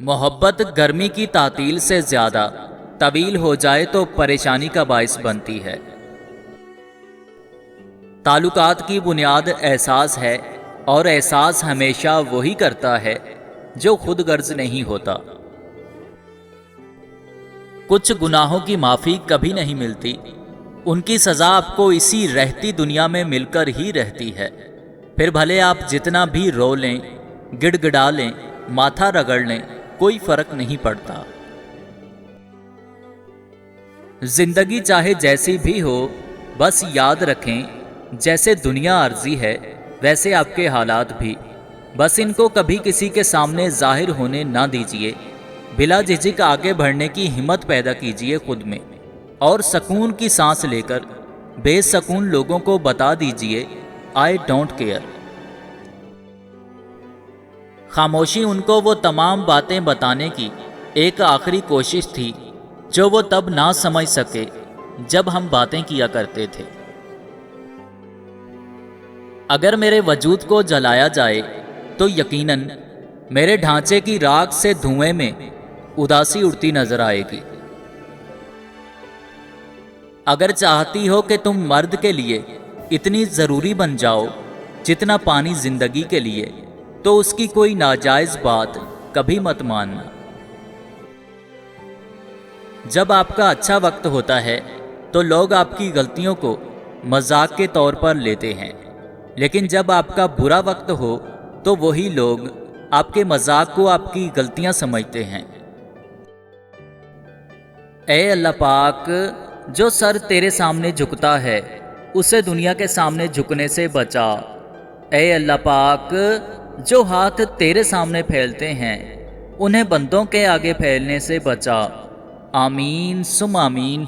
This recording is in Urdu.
محبت گرمی کی تعطیل سے زیادہ طویل ہو جائے تو پریشانی کا باعث بنتی ہے۔ تعلقات کی بنیاد احساس ہے، اور احساس ہمیشہ وہی کرتا ہے جو خود غرض نہیں ہوتا۔ کچھ گناہوں کی معافی کبھی نہیں ملتی، ان کی سزا آپ کو اسی رہتی دنیا میں مل کر ہی رہتی ہے، پھر بھلے آپ جتنا بھی رو لیں، گڑ گڑا لیں، ماتھا رگڑ لیں، کوئی فرق نہیں پڑتا۔ زندگی چاہے جیسی بھی ہو، بس یاد رکھیں جیسے دنیا عارضی ہے ویسے آپ کے حالات بھی، بس ان کو کبھی کسی کے سامنے ظاہر ہونے نہ دیجیے، بلا جھجک آگے بڑھنے کی ہمت پیدا کیجیے خود میں، اور سکون کی سانس لے کر بے سکون لوگوں کو بتا دیجیے آئی ڈونٹ کیئر۔ خاموشی ان کو وہ تمام باتیں بتانے کی ایک آخری کوشش تھی جو وہ تب نہ سمجھ سکے جب ہم باتیں کیا کرتے تھے۔ اگر میرے وجود کو جلایا جائے تو یقیناً میرے ڈھانچے کی راکھ سے دھوئیں میں اداسی اڑتی نظر آئے گی۔ اگر چاہتی ہو کہ تم مرد کے لیے اتنی ضروری بن جاؤ جتنا پانی زندگی کے لیے، تو اس کی کوئی ناجائز بات کبھی مت ماننا۔ جب آپ کا اچھا وقت ہوتا ہے تو لوگ آپ کی غلطیوں کو مذاق کے طور پر لیتے ہیں، لیکن جب آپ کا برا وقت ہو تو وہی لوگ آپ کے مذاق کو آپ کی غلطیاں سمجھتے ہیں۔ اے اللہ پاک، جو سر تیرے سامنے جھکتا ہے اسے دنیا کے سامنے جھکنے سے بچا۔ اے اللہ پاک، جو ہاتھ تیرے سامنے پھیلتے ہیں انہیں بندوں کے آگے پھیلنے سے بچا۔ آمین ثم آمین۔